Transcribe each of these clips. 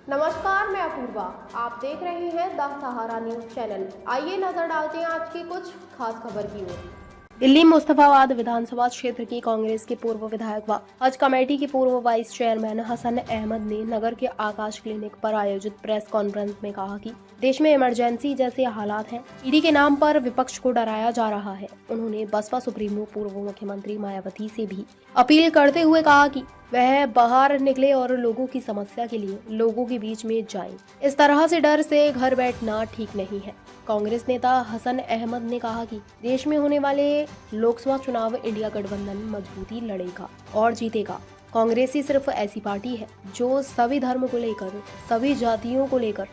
नमस्कार, मैं अपूर्वा। आप देख रहे हैं द सहारा न्यूज चैनल। आइए नजर डालते हैं आज की कुछ खास खबर की ओर। दिल्ली मुस्तफाबाद विधानसभा क्षेत्र की कांग्रेस के पूर्व विधायक व हज कमेटी के पूर्व वाइस चेयरमैन हसन अहमद ने नगर के आकाश क्लिनिक पर आयोजित प्रेस कॉन्फ्रेंस में कहा कि देश में इमरजेंसी जैसे हालात हैं। ईडी के नाम पर विपक्ष को डराया जा रहा है। उन्होंने बसपा सुप्रीमो पूर्व मुख्यमंत्री मायावती से भी अपील करते हुए कहा कि वह बाहर निकले और लोगों की समस्या के लिए लोगों के बीच में जाएं। इस तरह से डर से घर बैठना ठीक नहीं है। कांग्रेस नेता हसन अहमद ने कहा कि देश में होने वाले लोकसभा चुनाव इंडिया गठबंधन मजबूती लड़ेगा और जीतेगा। कांग्रेस ही सिर्फ ऐसी पार्टी है जो सभी धर्म को लेकर, सभी जातियों को लेकर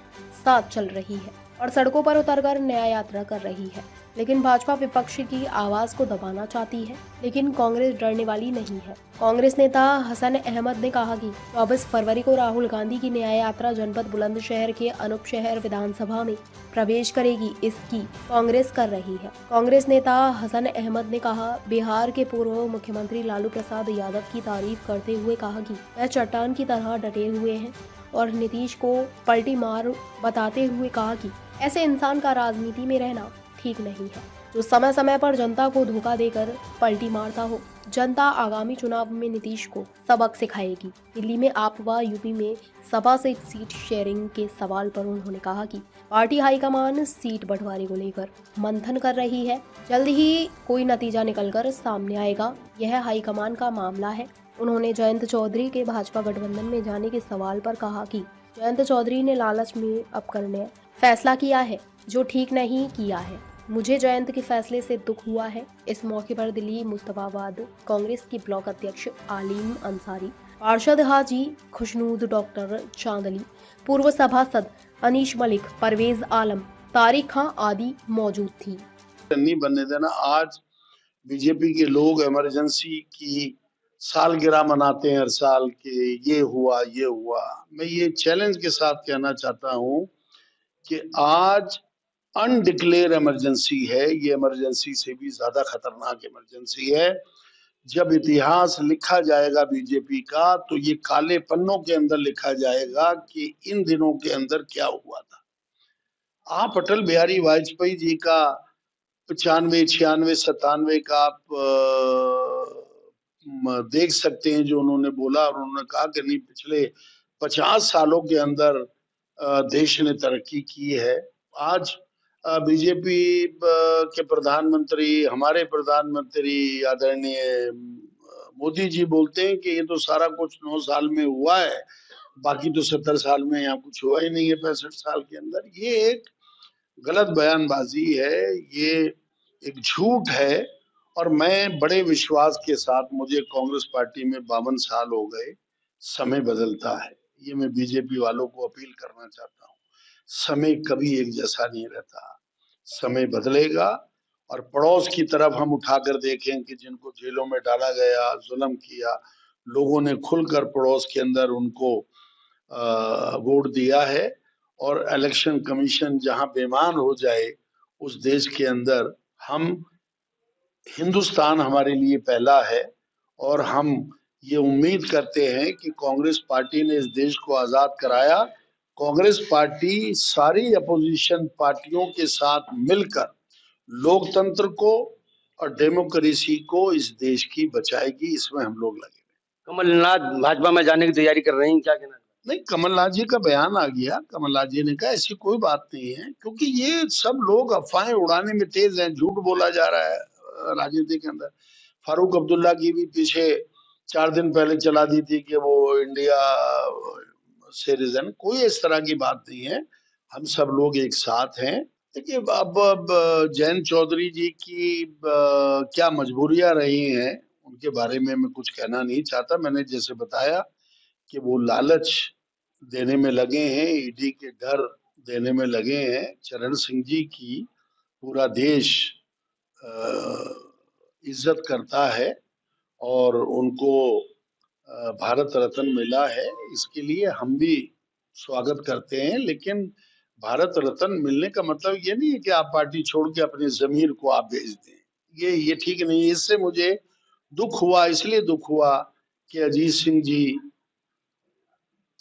साथ चल रही है और सड़कों पर उतरकर न्याय यात्रा कर रही है। लेकिन भाजपा विपक्ष की आवाज को दबाना चाहती है, लेकिन कांग्रेस डरने वाली नहीं है। कांग्रेस नेता हसन अहमद ने कहा कि 24 फरवरी को राहुल गांधी की न्याय यात्रा जनपद बुलंदशहर के अनूप शहर विधानसभा में प्रवेश करेगी, इसकी कांग्रेस कर रही है। कांग्रेस नेता हसन अहमद ने कहा, बिहार के पूर्व मुख्यमंत्री लालू प्रसाद यादव की तारीफ करते हुए कहा कि वह चट्टान की तरह डटे हुए हैं और नीतीश को पलटी मार बताते हुए कहा कि ऐसे इंसान का राजनीति में रहना ठीक नहीं है जो समय समय पर जनता को धोखा देकर पलटी मारता हो। जनता आगामी चुनाव में नीतीश को सबक सिखाएगी। दिल्ली में आप व यूपी में सपा से सीट शेयरिंग के सवाल पर उन्होंने कहा कि पार्टी हाईकमान सीट बंटवारे को लेकर मंथन कर रही है। जल्द ही कोई नतीजा निकलकर सामने आएगा। यह हाईकमान का मामला है। उन्होंने जयंत चौधरी के भाजपा गठबंधन में जाने के सवाल पर कहा कि जयंत चौधरी ने लालच में अपकड़ने फैसला किया है जो ठीक नहीं किया है। मुझे जयंत के फैसले से दुख हुआ है। इस मौके पर दिल्ली मुस्तफाबाद कांग्रेस की ब्लॉक अध्यक्ष आलीम अंसारी, पार्षद हाजी खुशनूद, डॉक्टर चांदली, पूर्व सभासद अनीश मलिक, परवेज आलम, तारिक खां आदि मौजूद थी। नहीं बनने देना। आज बीजेपी के लोग इमरजेंसी की सालगिरह मनाते हैं हर साल के ये हुआ। मैं ये चैलेंज के साथ कहना चाहता हूं कि आज अनडिक्लेयर इमरजेंसी है। ये इमरजेंसी से भी ज्यादा खतरनाक इमरजेंसी है। जब इतिहास लिखा जाएगा बीजेपी का, तो ये काले पन्नों के अंदर लिखा जाएगा कि इन दिनों के अंदर क्या हुआ था। आप अटल बिहारी वाजपेयी जी का 95, 96, 97 का आप देख सकते हैं जो उन्होंने बोला। और उन्होंने कहा कि नहीं, पिछले 50 सालों के अंदर देश ने तरक्की की है। आज बीजेपी के प्रधानमंत्री, हमारे प्रधानमंत्री आदरणीय मोदी जी बोलते हैं कि ये तो सारा कुछ 9 साल में हुआ है, बाकी तो 70 साल में यहाँ कुछ हुआ ही नहीं है 65 साल के अंदर। ये एक गलत बयानबाजी है, ये एक झूठ है। और मैं बड़े विश्वास के साथ, मुझे कांग्रेस पार्टी में 52 साल हो गए, समय बदलता है। ये मैं बीजेपी वालों को अपील करना चाहता हूँ। समय कभी एक जैसा नहीं रहता, समय बदलेगा। और पड़ोस की तरफ हम उठाकर देखें कि जिनको जेलों में डाला गया, जुल्म किया, लोगों ने खुलकर पड़ोस के अंदर उनको वोट दिया है। और इलेक्शन कमीशन जहां बेईमान हो जाए, उस देश के अंदर हिंदुस्तान हमारे लिए पहला है। और हम ये उम्मीद करते हैं कि कांग्रेस पार्टी ने इस देश को आजाद कराया। कांग्रेस पार्टी सारी अपोजिशन पार्टियों के साथ मिलकर लोकतंत्र को और डेमोक्रेसी को इस देश की बचाएगी। इसमें हम लोग लगे। कमलनाथ भाजपा में जाने की तैयारी कर रही हैं, क्या कहना? नहीं, कमलनाथ जी का बयान आ गया। कमलनाथ जी ने कहा ऐसी कोई बात नहीं है, क्योंकि ये सब लोग अफवाहें उड़ाने में तेज हैं। झूठ बोला जा रहा है राजनीति के अंदर। फारूक अब्दुल्ला की भी पीछे 4 दिन पहले चला दी थी कि वो इंडिया सिटीजन। कोई इस तरह की बात नहीं है। हम सब लोग एक साथ हैं। देखिए, अब जयंत चौधरी जी की क्या मजबूरियां रही हैं, उनके बारे में मैं कुछ कहना नहीं चाहता। मैंने जैसे बताया कि वो लालच देने में लगे हैं, ईडी के डर देने में लगे हैं। चरण सिंह जी की पूरा देश इज्जत करता है और उनको भारत रत्न मिला है। इसके लिए हम भी स्वागत करते हैं। लेकिन भारत रत्न मिलने का मतलब ये नहीं है कि आप पार्टी छोड़ के अपने जमीर को आप भेज दें। ये ठीक नहीं है। इससे मुझे दुख हुआ, इसलिए दुख हुआ कि अजीत सिंह जी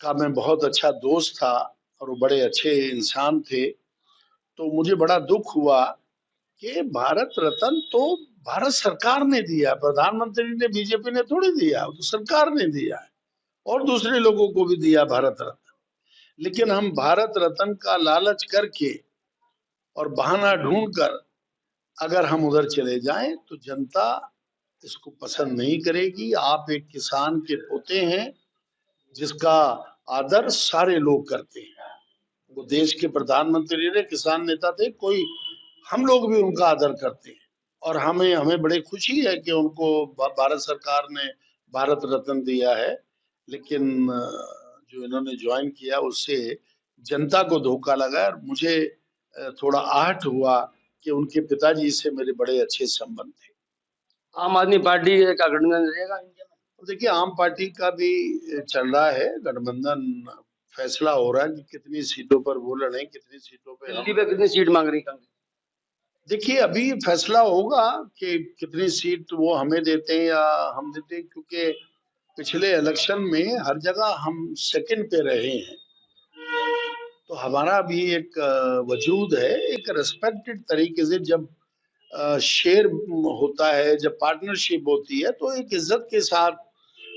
का मैं बहुत अच्छा दोस्त था और वो बड़े अच्छे इंसान थे। तो मुझे बड़ा दुख हुआ कि भारत रत्न तो भारत सरकार ने दिया, प्रधानमंत्री ने, बीजेपी ने थोड़ी दिया, वो तो सरकार ने दिया है और दूसरे लोगों को भी दिया भारत रत्न। लेकिन हम भारत रत्न का लालच करके और बहाना ढूंढकर अगर हम उधर चले जाएं तो जनता इसको पसंद नहीं करेगी। आप एक किसान के पोते हैं जिसका आदर सारे लोग करते हैं। वो देश के प्रधानमंत्री रहे, किसान नेता थे, कोई हम लोग भी उनका आदर करते हैं और हमें हमें बड़ी खुशी है कि उनको भारत सरकार ने भारत रत्न दिया है। लेकिन जो इन्होंने ज्वाइन किया उससे जनता को धोखा लगा और मुझे थोड़ा आहट हुआ कि उनके पिताजी से मेरे बड़े अच्छे संबंध थे। आम आदमी पार्टी का गठबंधन रहेगा इंडिया में? तो देखिए, आम पार्टी का भी चल रहा है गठबंधन, फैसला हो रहा है कि कितनी सीटों पर वो लड़े, कितनी सीटों पे दिल्ली हम। पे कितनी सीट मांग रही कांग्रेस? देखिए, अभी फैसला होगा कि कितनी सीट वो हमें देते हैं या हम देते हैं, क्योंकि पिछले इलेक्शन में हर जगह हम सेकंड पे रहे हैं। तो हमारा भी एक वजूद है, एक रिस्पेक्टेड तरीके से जब शेयर होता है, जब पार्टनरशिप होती है तो एक इज्जत के साथ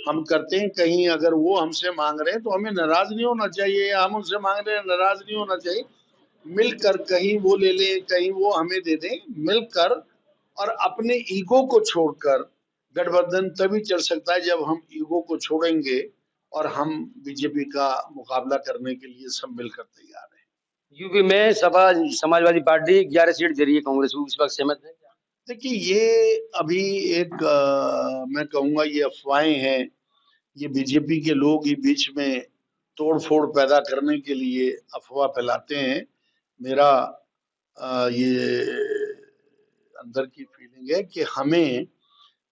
हम करते हैं। कहीं अगर वो हमसे मांग रहे हैं तो हमें नाराज नहीं होना चाहिए, या हम उनसे मांग रहे हैं नाराज नहीं होना चाहिए। मिलकर कहीं वो ले लें, कहीं वो हमें दे दें, मिलकर और अपने ईगो को छोड़कर गठबंधन तभी चल सकता है जब हम ईगो को छोड़ेंगे और हम बीजेपी का मुकाबला करने के लिए सब मिलकर तैयार हैं। यूपी में सपा समाजवादी पार्टी 11 सीट दे रही है कांग्रेस को, इस वक्त सहमत है क्या? देखिए, ये अभी एक मैं कहूँगा ये अफवाहें हैं, ये बीजेपी के लोग ही बीच में तोड़-फोड़ पैदा करने के लिए अफवाह फैलाते हैं। मेरा ये अंदर की फीलिंग है कि हमें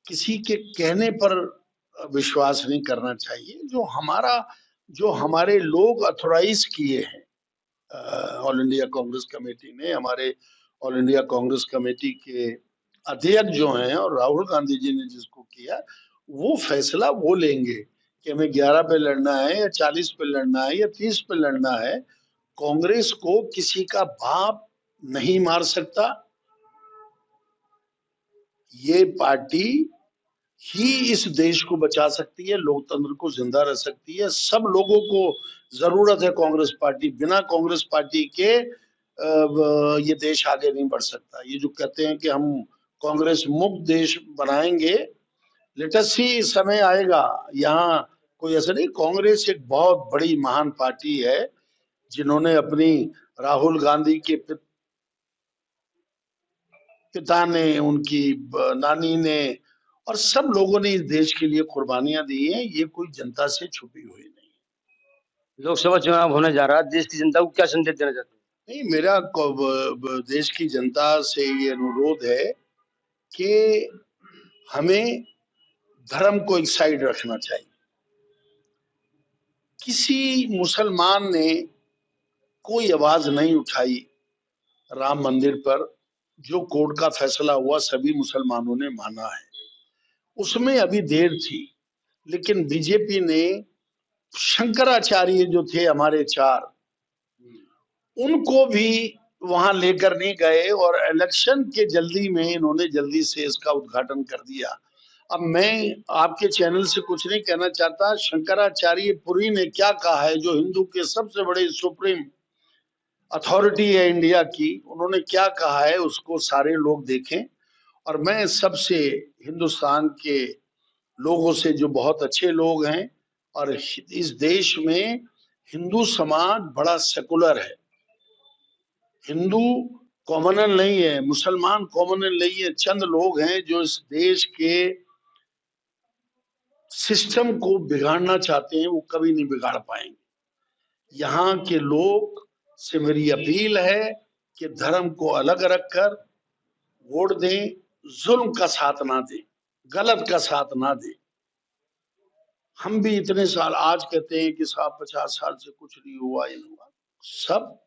किसी के कहने पर विश्वास नहीं करना चाहिए। जो हमारे लोग ऑथराइज़ किए हैं, ऑल इंडिया कांग्रेस कमेटी ने, हमारे ऑल इंडिया कांग्रेस कमेटी के अध्यक्ष जो हैं और राहुल गांधी जी ने जिसको किया, वो फैसला वो लेंगे कि हमें 11 पे लड़ना है या 40 पे लड़ना है या 30 पे लड़ना है। कांग्रेस को किसी का बाप नहीं मार सकता। ये पार्टी ही इस देश को बचा सकती है, लोकतंत्र को जिंदा रख सकती है। सब लोगों को जरूरत है कांग्रेस पार्टी, बिना कांग्रेस पार्टी के ये देश आगे नहीं बढ़ सकता। ये जो कहते हैं कि हम कांग्रेस मुक्त देश बनाएंगे, लेट अस सी, समय आएगा। यहाँ कोई ऐसा नहीं, कांग्रेस एक बहुत बड़ी महान पार्टी है जिन्होंने अपनी, राहुल गांधी के पिता ने, उनकी नानी ने और सब लोगों ने इस देश के लिए कुर्बानियां दी हैं। ये कोई जनता से छुपी हुई नहीं। लोकसभा चुनाव होने जा रहा है, देश की जनता को क्या संदेश देना चाहते हैं? नहीं, मेरा देश की जनता से ये अनुरोध है कि हमें धर्म को एक साइड रखना चाहिए। किसी मुसलमान ने कोई आवाज नहीं उठाई राम मंदिर पर। जो कोर्ट का फैसला हुआ सभी मुसलमानों ने माना है, उसमें अभी देर थी। लेकिन बीजेपी ने शंकराचार्य जो थे हमारे 4, उनको भी वहां लेकर नहीं गए और इलेक्शन के जल्दी में इन्होंने जल्दी से इसका उद्घाटन कर दिया। अब मैं आपके चैनल से कुछ नहीं कहना चाहता, शंकराचार्य पुरी ने क्या कहा है, जो हिंदू के सबसे बड़े सुप्रीम अथॉरिटी है इंडिया की, उन्होंने क्या कहा है उसको सारे लोग देखें। और मैं सबसे, हिंदुस्तान के लोगों से जो बहुत अच्छे लोग हैं, और इस देश में हिंदू समाज बड़ा सेकुलर है। हिंदू कॉमनल नहीं है, मुसलमान कॉमनल नहीं है। चंद लोग हैं जो इस देश के सिस्टम को बिगाड़ना चाहते हैं, वो कभी नहीं बिगाड़ पाएंगे। यहाँ के लोग से मेरी अपील है कि धर्म को अलग रखकर वोट दें, जुल्म का साथ ना दें, गलत का साथ ना दें। हम भी इतने साल, आज कहते हैं कि साहब 50 साल से कुछ नहीं हुआ, ये नहीं हुआ। सब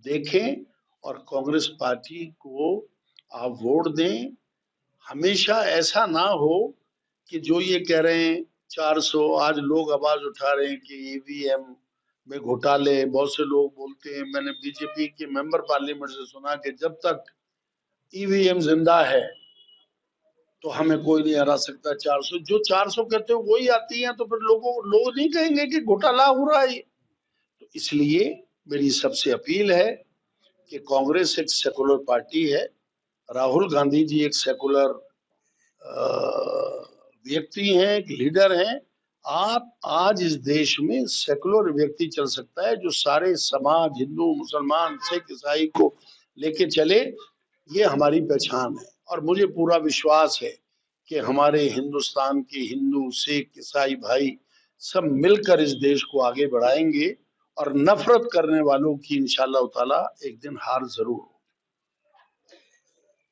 देखें और कांग्रेस पार्टी को आप वोट दें। हमेशा ऐसा ना हो कि जो ये कह रहे हैं 400, आज लोग आवाज उठा रहे हैं कि ईवीएम में घोटाले, बहुत से लोग बोलते हैं, मैंने बीजेपी के मेंबर पार्लियामेंट से सुना कि जब तक ईवीएम जिंदा है तो हमें कोई नहीं हरा सकता। 400 जो 400 कहते हो वही आती हैं, तो फिर लोग नहीं कहेंगे कि घोटाला हो रहा है ये। तो इसलिए मेरी सबसे अपील है कि कांग्रेस एक सेकुलर पार्टी है, राहुल गांधी जी एक सेकुलर व्यक्ति हैं, एक लीडर हैं। आप आज इस देश में सेकुलर व्यक्ति चल सकता है जो सारे समाज, हिंदू, मुसलमान, सिख, ईसाई को लेके चले, ये हमारी पहचान है। और मुझे पूरा विश्वास है कि हमारे हिंदुस्तान के हिंदू, सिख, ईसाई भाई सब मिलकर इस देश को आगे बढ़ाएंगे और नफरत करने वालों की इंशाअल्लाह ताला एक दिन हार जरूर हो।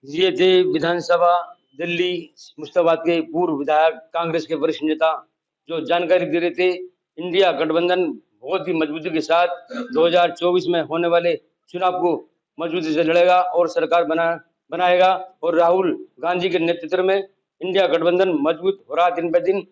ये थे विधानसभा दिल्ली मुर्शिदाबाद के पूर्व विधायक, कांग्रेस के वरिष्ठ नेता, जो जानकारी दे रहे थे। इंडिया गठबंधन बहुत ही मजबूती के साथ 2024 में होने वाले चुनाव को मजबूती से लड़ेगा और सरकार बनाएगा। और राहुल गांधी के नेतृत्व में इंडिया गठबंधन मजबूत हो रहा दिन ब दिन।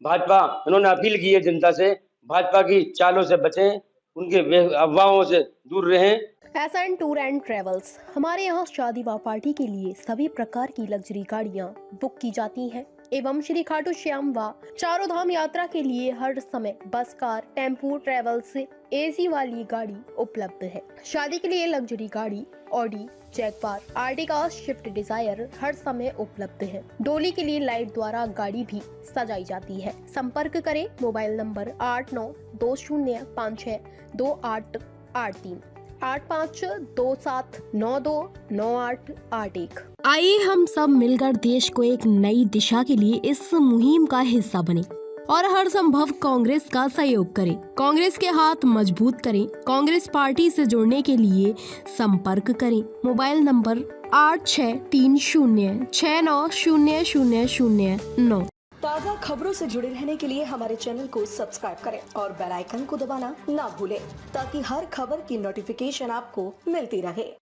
भाजपा, उन्होंने अपील की है जनता से, भाजपा की चालों से बचें, उनके अफवाहों से दूर रहें। एसएन टूर एंड ट्रेवल्स, हमारे यहाँ शादी व पार्टी के लिए सभी प्रकार की लग्जरी गाड़ियाँ बुक की जाती हैं एवं श्री खाटू श्याम व चारों धाम यात्रा के लिए हर समय बस, कार, टेम्पू, ट्रेवल्स एसी वाली गाड़ी उपलब्ध है। शादी के लिए लग्जरी गाड़ी Audi, Jaguar, Ertiga, Swift Dzire हर समय उपलब्ध है। डोली के लिए लाइट द्वारा गाड़ी भी सजाई जाती है। संपर्क करें मोबाइल नंबर 8920562883 8527929881। आइए हम सब मिलकर देश को एक नई दिशा के लिए इस मुहिम का हिस्सा बने और हर संभव कांग्रेस का सहयोग करें। कांग्रेस के हाथ मजबूत करें। कांग्रेस पार्टी से जुड़ने के लिए संपर्क करें। Mobile number 8630690009। ताज़ा खबरों से जुड़े रहने के लिए हमारे चैनल को सब्सक्राइब करें और बेल आइकन को दबाना ना भूलें, ताकि हर खबर की नोटिफिकेशन आपको मिलती रहे।